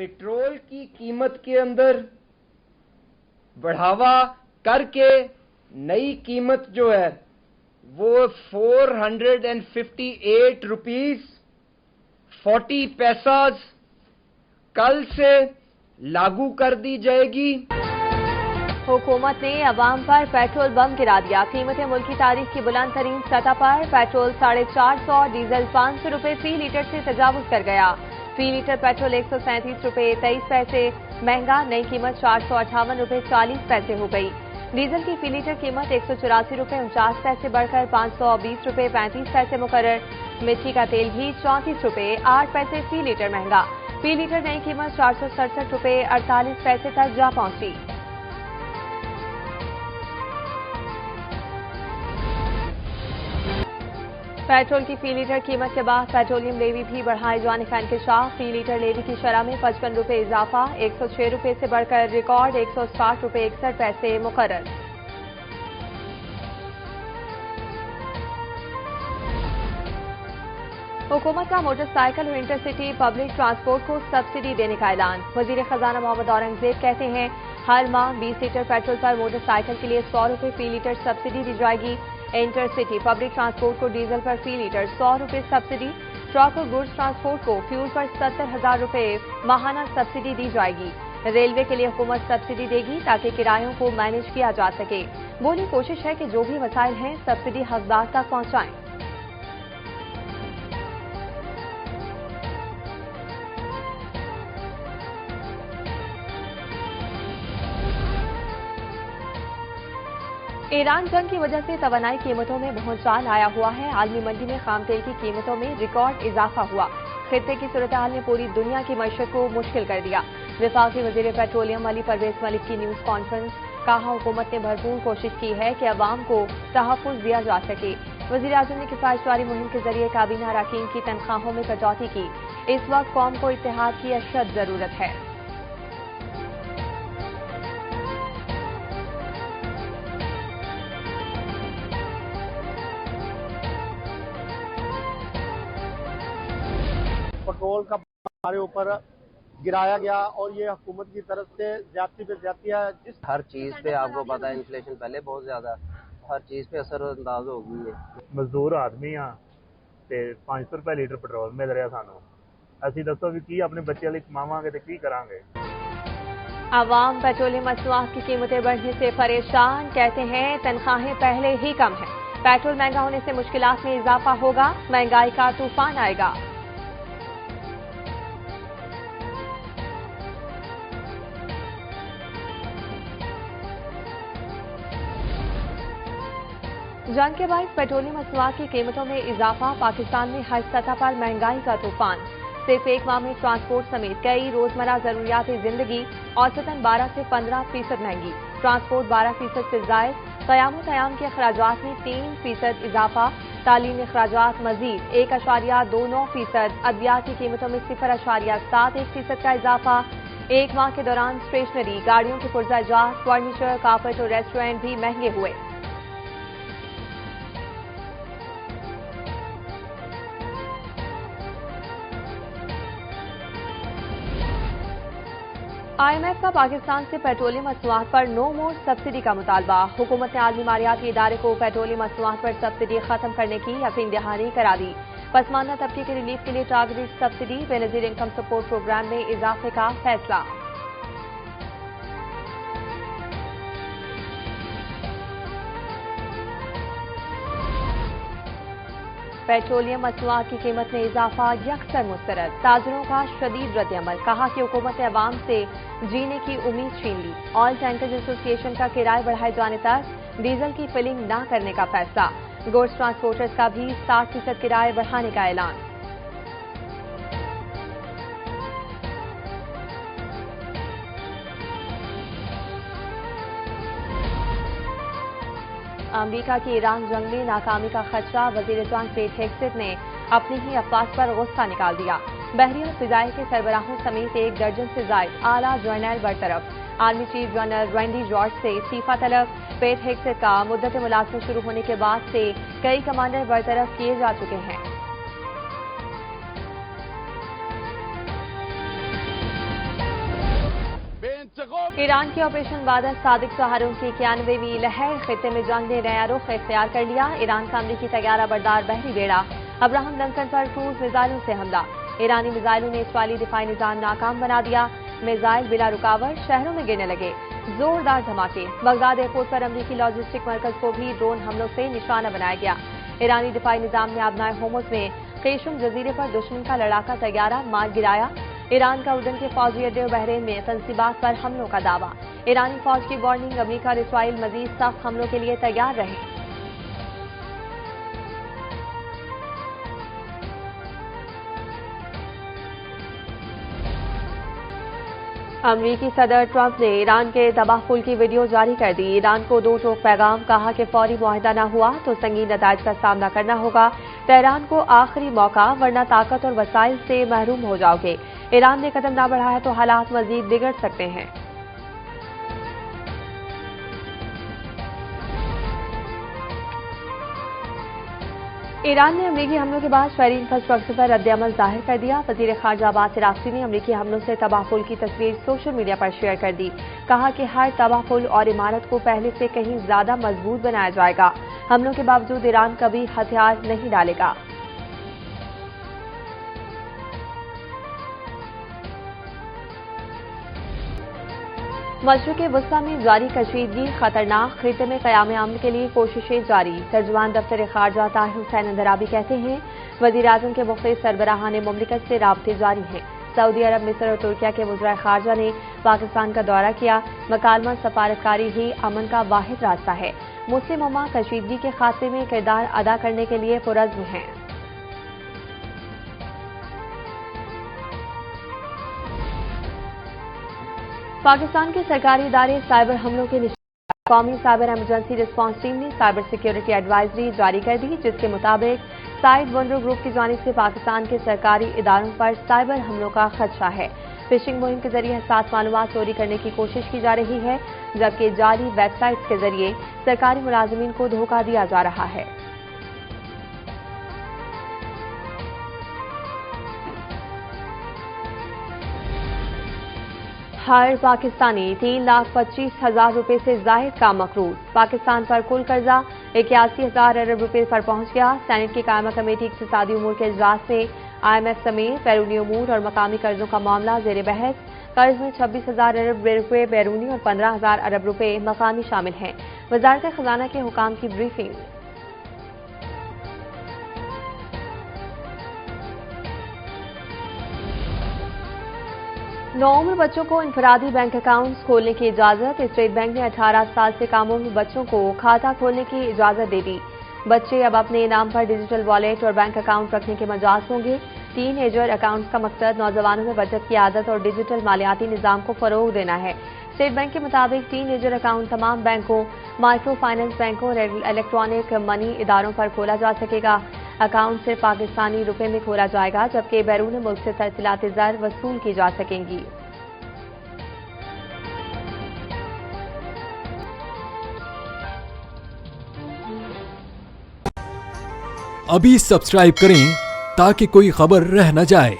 Petrol की कीमत के अंदर बढ़ावा करके नई कीमत जो है वो 458 रुपीज 40 पैसाज कल से लागू कर दी जाएगी। हुकूमत ने अवाम पर पेट्रोल बम गिरा दिया। कीमतें मुल्क की तारीख की बुलंद तरीन सतह पर। पेट्रोल 450, डीजल 500 रुपए फी लीटर से तजावुज कर गया। फी लीटर पेट्रोल 137 रुपए 23 पैसे महंगा, नई कीमत 458 रुपए 40 पैसे हो गई। डीजल की फी लीटर कीमत 184 रुपए 49 पैसे बढ़कर 520 रुपए 35 पैसे मुकर्रर। मिट्टी का तेल भी 34 रुपए 8 पैसे फी लीटर महंगा। फी लीटर नई कीमत 467 रुपए 48 पैसे तक जा पहुंची। पेट्रोल की फी लीटर कीमत के बाद पेट्रोलियम लेवी भी बढ़ाए जाने का इंकशाफ। फी लीटर लेवी की शरह में 55 रुपए इजाफा, 106 रुपए से बढ़कर रिकॉर्ड 160 रुपए 61 पैसे मुकर्रर। हुकूमत का मोटरसाइकिल और इंटरसिटी पब्लिक ट्रांसपोर्ट को सब्सिडी देने का ऐलान। वजीर खजाना मोहम्मद औरंगजेब कहते हैं हर माह 20 लीटर पेट्रोल पर मोटरसाइकिल के लिए 100 रुपए फी लीटर सब्सिडी दी जाएगी। इंटरसिटी पब्लिक ट्रांसपोर्ट को डीजल पर फी लीटर 100 रुपए सब्सिडी, ट्रक और गुड्स ट्रांसपोर्ट को फ्यूल पर 70,000 रुपए माहाना सब्सिडी दी जाएगी। रेलवे के लिए हुकूमत सब्सिडी देगी ताकि किरायों को मैनेज किया जा सके। बोली कोशिश है कि जो भी वसाइल हैं सब्सिडी हकदार तक पहुंचाएं। ईरान जंग की वजह से तवानाई कीमतों में भूचाल आया हुआ है। आलमी मंडी में खाम तेल की कीमतों में रिकॉर्ड इजाफा हुआ। खित्ते की सूरत हाल ने पूरी दुनिया की मईशत को मुश्किल कर दिया। वफाकी वजीर पेट्रोलियम अली परवेज मलिक की न्यूज कॉन्फ्रेंस। कहा हुकूमत ने भरपूर कोशिश की है कि अवाम को तहफ़्फ़ुज़ दिया जा सके। वज़ीर आज़म ने किफ़ायतवारी मुहिम के जरिए काबीना अरकान की तनख्वाहों में कटौती की। इस वक्त कौम को इत्तेहाद की अशद जरूरत है। पेट्रोल का हमारे ऊपर गिराया गया और ये हुकूमत की तरफ से ज्यादती पे ज्यादती है। जिस हर चीज पे आपको पता है इन्फ्लेशन पहले बहुत ज्यादा, हर चीज पे असरअंदाज हो गई है। मजदूर आदमी हाँ ते 500 रुपए लीटर पेट्रोल मिल रहा सानू। असी दसो भी की अपने बच्चे लिए कमावांगे तो की करांगे। अवाम पेट्रोलियम मसनूआत की कीमतें बढ़ने से परेशान। कहते हैं तनख्वाहें पहले ही कम है। पेट्रोल महंगा होने से मुश्किलात में इजाफा होगा। महंगाई का तूफान आएगा। जंग के बाद पेट्रोलियम मसनूआत की कीमतों में इजाफा। पाकिस्तान में हर सतह पर महंगाई का तूफान। सिर्फ एक माह में ट्रांसपोर्ट समेत कई रोजमर्रा जरूरियात जिंदगी औसतन 12 से 15% महंगी। ट्रांसपोर्ट 12% से जायद। क़याम के अखराजात में 3% इजाफा। तालीमी अखराजात मजीद 1.29%। अद्वियात की कीमतों में 0.71% का इजाफा। एक माह के दौरान स्टेशनरी, गाड़ियों के पुर्जाजात, फर्नीचर, कारपेट और रेस्टोरेंट भी महंगे हुए। IMF का पाकिस्तान से पेट्रोलियम मसनूआत पर नो मोर सब्सिडी का मुतालबा। हुकूमत ने आलमी मालियाती इदारे को पेट्रोलियम मसनूआत पर सब्सिडी खत्म करने की यकीन दहानी करा दी। पसमानदा तबके के रिलीफ के लिए targeted subsidy Benazir income support programme में इजाफे का फैसला। पेट्रोलियम मसनूआत की कीमत में इजाफा यकसर मुस्तरद। ताजरों का शदीद रद्दअमल। कहा कि हुकूमत ने अवाम से जीने की उम्मीद छीन ली। ऑयल टैंकर्स एसोसिएशन का किराए बढ़ाए जाने तक डीजल की फिलिंग न करने का फैसला। गुड्स ट्रांसपोर्टर्स का भी 60% किराए बढ़ाने का ऐलान। अमरीका की ईरान जंग में नाकामी का खदशा। वजीर जंग पेट हेग्सेट ने अपनी ही अफवाज पर गुस्सा निकाल दिया। बहरी और फिजाई के सरबराहों समेत 1 दर्जन से जायद आला जर्नल बरतरफ। Army chief general Randy George से इस्तीफा तलब। पेट हेग्सेट का मुद्दत मुलाजमत शुरू होने के बाद से कई कमांडर बरतरफ किए जा चुके हैं। ईरान के ऑपरेशन बादल सादिक सहारों की 91वीं लहर, खित्ते में जंग ने नया रुख इख्तियार कर लिया। ईरान का अमरीकी तैयारा बरदार बहरी बेड़ा अब्राहम लंकन पर क्रूज मिसाइलों से हमला। ईरानी मिसाइलों ने इस्राईली दिफाई निजाम नाकाम बना दिया। मिसाइल बिला रुकावट शहरों में गिरने लगे। जोरदार धमाके। बगदाद एयरपोर्ट पर अमरीकी लॉजिस्टिक मरकज को भी ड्रोन हमलों से निशाना बनाया गया। ईरानी दिफाई निजाम ने आबनाए होमस में केशुम जजीरे पर दुश्मन का लड़ाका तैयारा मार गिराया। ईरान का उर्दन के फौजी अड्डे और बहरीन में तंसीबात पर हमलों का दावा। ईरानी फौज की वार्निंग, अमरीका और इसराइल मजीद सख्त हमलों के लिए तैयार रहे। अमरीकी सदर ट्रंप ने ईरान के तबाहकुल की वीडियो जारी कर दी। ईरान को दो टोक पैगाम, कहा कि फौरी मुआहिदा न हुआ तो संगीन नताइज का सामना करना होगा। तेहरान को आखिरी मौका, वरना ताकत और वसाइल से महरूम हो जाओगे। ईरान ने कदम न बढ़ाया तो हालात मजीद बिगड़ सकते हैं। ईरान ने अमरीकी हमलों के बाद शहरी इंफ्रास्ट्रक्चर पर रद्द-ए-अमल जाहिर कर दिया। वजीर खारजा अब्बास अराक्ची ने अमरीकी हमलों से तबाहकुल की तस्वीर सोशल मीडिया पर शेयर कर दी। कहा कि हर तबाहकुल और इमारत को पहले से कहीं ज्यादा मजबूत बनाया जाएगा। हमलों के बावजूद ईरान कभी हथियार नहीं डालेगा। मशरिक़ वस्ता में जारी कशीदगी खतरनाक, खित्ते में क़याम अमन के लिए कोशिशें जारी। तर्जुमान दफ्तर खारजा ताहिर हुसैन अंदराबी कहते हैं, वज़ीर आज़म के मुख्तलिफ सरबराहान मुमलिकत से राब्ते जारी हैं। सऊदी अरब, मिस्र और तुर्किया के वज़ीर खारजा ने पाकिस्तान का दौरा किया। मकालमत सफारतकारी ही अमन का वाहिद रास्ता है। मुस्लिम उम्मा कशीदगी के खात्मे में किरदार अदा करने के लिए पुरज़्म हैं। पाकिस्तान के सरकारी इदारे साइबर हमलों के निशाने। कौमी साइबर इमरजेंसी रिस्पांस टीम ने साइबर सिक्योरिटी एडवाइजरी जारी कर दी, जिसके मुताबिक साइड वंडर ग्रुप की जानिब से पाकिस्तान के सरकारी इदारों पर साइबर हमलों का खदशा है। फिशिंग मुहिम के जरिए हसास मालूमात चोरी करने की कोशिश की जा रही है, जबकि जाली वेबसाइट्स के जरिए सरकारी मुलाजिमीन को धोखा दिया जा रहा है। हर पाकिस्तानी 3,25,000 रुपए से जायद का मकरूज। पाकिस्तान पर कुल कर्जा 81,000 अरब रुपए पर पहुंच गया। सेनेट की कायमा कमेटी इक्तिसादी उमूर के इजलास में IMF समेत बैरूनी उमूर और मकामी कर्जों का मामला जेर बहस। कर्ज में 26,000 अरब रुपए बैरूनी और 15,000 अरब रुपए मकामी शामिल हैं। वजारत खजाना के हुकाम की ब्रीफिंग। नौउम्र बच्चों को इंफरादी बैंक अकाउंट्स खोलने की इजाजत। स्टेट बैंक ने 18 साल से कम उम्र बच्चों को खाता खोलने की इजाजत दे दी। बच्चे अब अपने नाम पर डिजिटल वॉलेट और बैंक अकाउंट रखने के मजाज होंगे। टीनएजर अकाउंट्स का मकसद नौजवानों में बचत की आदत और डिजिटल मालियाती निजाम को फरोग देना है। स्टेट बैंक के मुताबिक टीनएजर अकाउंट तमाम बैंकों, माइक्रो फाइनेंस बैंकों और इलेक्ट्रॉनिक मनी इदारों पर खोला जा सकेगा। अकाउंट सिर्फ पाकिस्तानी रुपए में खोला जाएगा, जबकि बैरून मुल्क से तरसीलात ज़र वसूल की जा सकेंगी। अभी सब्सक्राइब करें ताकि कोई खबर रह न जाए।